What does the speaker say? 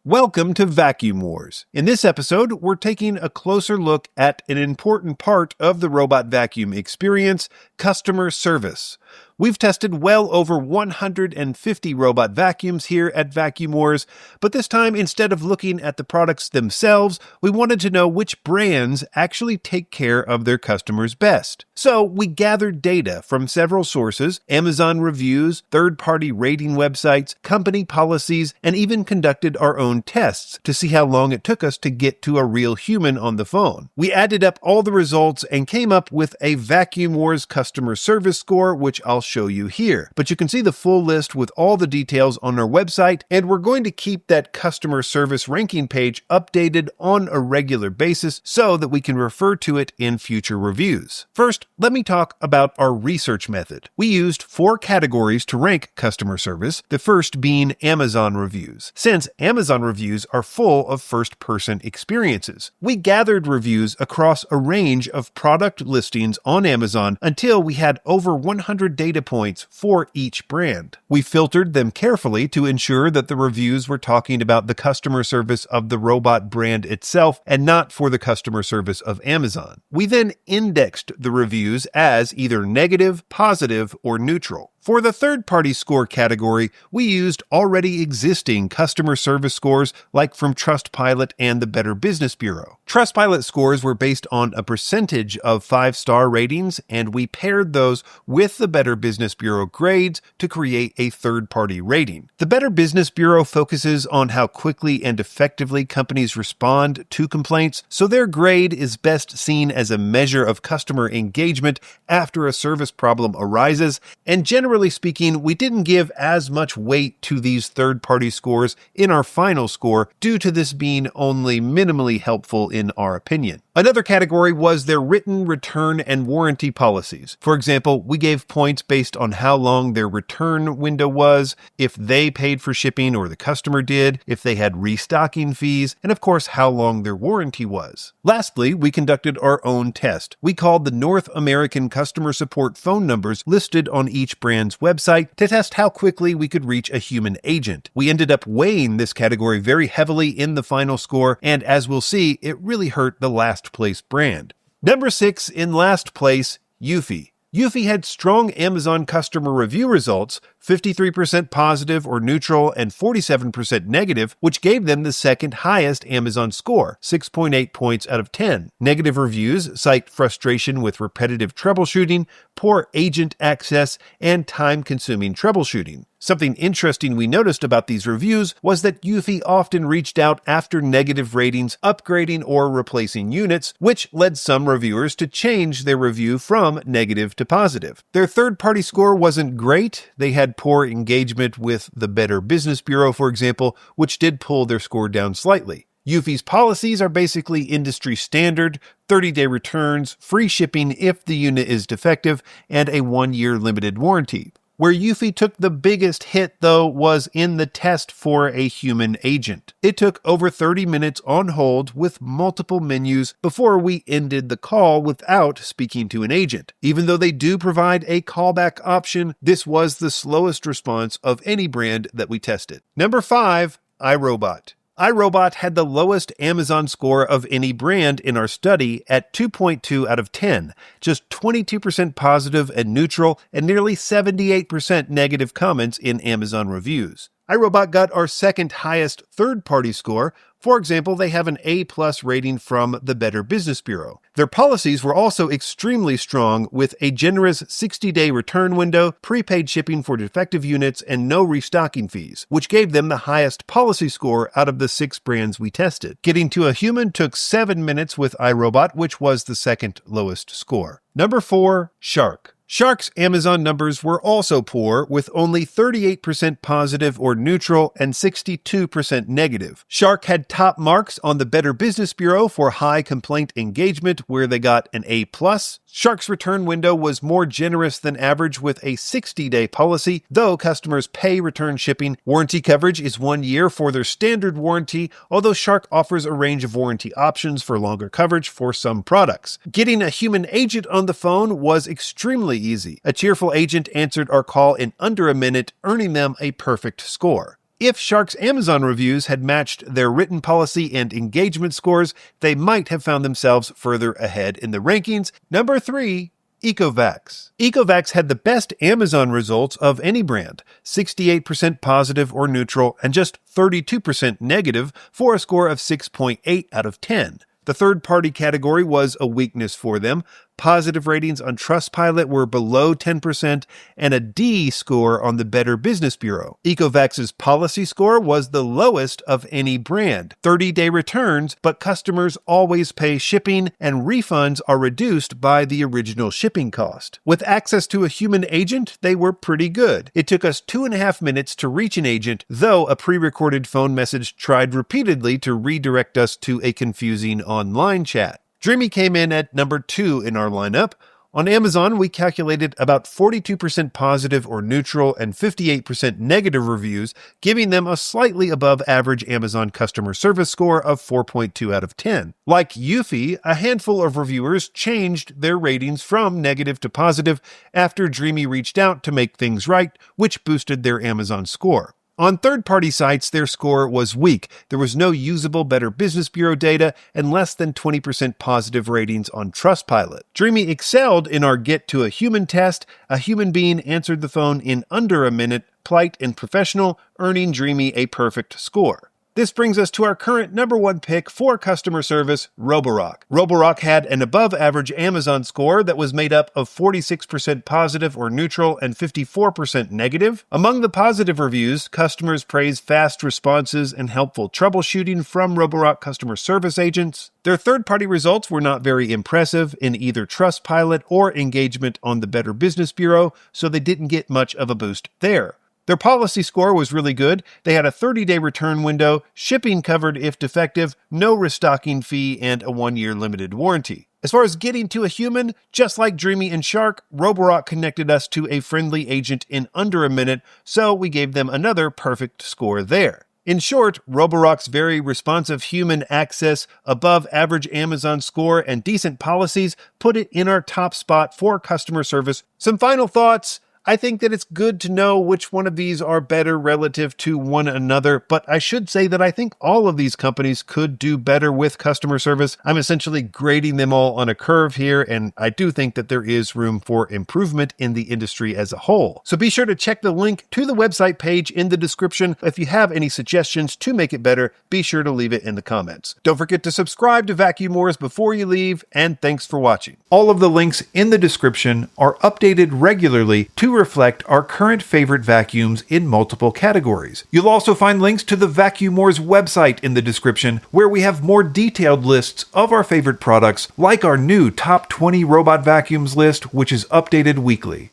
Welcome to Vacuum Wars. In this episode, we're taking a closer look at an important part of the robot vacuum experience, customer service. We've tested well over 150 robot vacuums here at Vacuum Wars, but this time, instead of looking at the products themselves, we wanted to know which brands actually take care of their customers best. So we gathered data from several sources, Amazon reviews, third-party rating websites, company policies, and even conducted our own tests to see how long it took us to get to a real human on the phone. We added up all the results and came up with a Vacuum Wars customer service score, which I'll show you here. But you can see the full list with all the details on our website, and we're going to keep that customer service ranking page updated on a regular basis so that we can refer to it in future reviews. First, let me talk about our research method. We used 4 categories to rank customer service, the first being Amazon reviews. Since Amazon reviews are full of first-person experiences, we gathered reviews across a range of product listings on Amazon until we had over 100 data points for each brand. We filtered them carefully to ensure that the reviews were talking about the customer service of the robot brand itself and not for the customer service of Amazon. We then indexed the reviews as either negative, positive, or neutral. For the third-party score category, we used already existing customer service scores like from Trustpilot and the Better Business Bureau. Trustpilot scores were based on a percentage of 5-star ratings, and we paired those with the Better Business Bureau grades to create a third-party rating. The Better Business Bureau focuses on how quickly and effectively companies respond to complaints, so their grade is best seen as a measure of customer engagement after a service problem arises, and generally speaking, we didn't give as much weight to these third-party scores in our final score due to this being only minimally helpful in our opinion. Another category was their written return and warranty policies. For example, we gave points based on how long their return window was, if they paid for shipping or the customer did, if they had restocking fees, and of course how long their warranty was. Lastly, we conducted our own test. We called the North American customer support phone numbers listed on each brand's website to test how quickly we could reach a human agent. We ended up weighing this category very heavily in the final score, and as we'll see, it really hurt the last place brand. Number 6 in last place, Eufy. Eufy had strong Amazon customer review results, 53% positive or neutral and 47% negative, which gave them the second highest Amazon score, 6.8 points out of 10. Negative reviews cite frustration with repetitive troubleshooting, poor agent access, and time-consuming troubleshooting. Something interesting we noticed about these reviews was that Eufy often reached out after negative ratings, upgrading or replacing units, which led some reviewers to change their review from negative to positive. Their third-party score wasn't great. They had poor engagement with the Better Business Bureau, for example, which did pull their score down slightly. Eufy's policies are basically industry standard, 30-day returns, free shipping if the unit is defective, and a 1-year limited warranty. Where Eufy took the biggest hit, though, was in the test for a human agent. It took over 30 minutes on hold with multiple menus before we ended the call without speaking to an agent. Even though they do provide a callback option, this was the slowest response of any brand that we tested. Number 5, iRobot. iRobot had the lowest Amazon score of any brand in our study at 2.2 out of 10, just 22% positive and neutral, and nearly 78% negative comments in Amazon reviews. iRobot got our second highest third-party score. For example, they have an A+ rating from the Better Business Bureau. Their policies were also extremely strong with a generous 60-day return window, prepaid shipping for defective units, and no restocking fees, which gave them the highest policy score out of the 6 brands we tested. Getting to a human took 7 minutes with iRobot, which was the second lowest score. Number 4, Shark. Shark's Amazon numbers were also poor, with only 38% positive or neutral and 62% negative. Shark had top marks on the Better Business Bureau for high complaint engagement, where they got an A+. Shark's return window was more generous than average with a 60-day policy, though customers pay return shipping. Warranty coverage is 1 year for their standard warranty, although Shark offers a range of warranty options for longer coverage for some products. Getting a human agent on the phone was extremely easy. A cheerful agent answered our call in under a minute, earning them a perfect score. If Shark's Amazon reviews had matched their written policy and engagement scores, they might have found themselves further ahead in the rankings. Number 3, Ecovacs. Ecovacs had the best Amazon results of any brand, 68% positive or neutral and just 32% negative for a score of 6.8 out of 10. The third-party category was a weakness for them. Positive ratings on Trustpilot were below 10% and a D score on the Better Business Bureau. Ecovacs' policy score was the lowest of any brand, 30-day returns, but customers always pay shipping and refunds are reduced by the original shipping cost. With access to a human agent, they were pretty good. It took us 2.5 minutes to reach an agent, though a pre-recorded phone message tried repeatedly to redirect us to a confusing online chat. Dreame came in at number 2 in our lineup. On Amazon, we calculated about 42% positive or neutral and 58% negative reviews, giving them a slightly above average Amazon customer service score of 4.2 out of 10. Like Eufy, a handful of reviewers changed their ratings from negative to positive after Dreame reached out to make things right, which boosted their Amazon score. On third-party sites, their score was weak. There was no usable Better Business Bureau data and less than 20% positive ratings on Trustpilot. Dreame excelled in our Get to a Human test. A human being answered the phone in under a minute, polite and professional, earning Dreame a perfect score. This brings us to our current number 1 pick for customer service, Roborock. Roborock had an above-average Amazon score that was made up of 46% positive or neutral and 54% negative. Among the positive reviews, customers praise fast responses and helpful troubleshooting from Roborock customer service agents. Their third-party results were not very impressive in either Trustpilot or engagement on the Better Business Bureau, so they didn't get much of a boost there. Their policy score was really good. They had a 30-day return window, shipping covered if defective, no restocking fee, and a 1-year limited warranty. As far as getting to a human, just like Dreame and Shark, Roborock connected us to a friendly agent in under a minute, so we gave them another perfect score there. In short, Roborock's very responsive human access, above average Amazon score, and decent policies put it in our top spot for customer service. Some final thoughts. I think that it's good to know which one of these are better relative to one another, but I should say that I think all of these companies could do better with customer service. I'm essentially grading them all on a curve here, and I do think that there is room for improvement in the industry as a whole. So be sure to check the link to the website page in the description. If you have any suggestions to make it better, be sure to leave it in the comments. Don't forget to subscribe to Vacuum Wars before you leave, and thanks for watching. All of the links in the description are updated regularly to reflect our current favorite vacuums in multiple categories. You'll also find links to the Vacuum Wars website in the description, where we have more detailed lists of our favorite products, like our new top 20 robot vacuums list, which is updated weekly.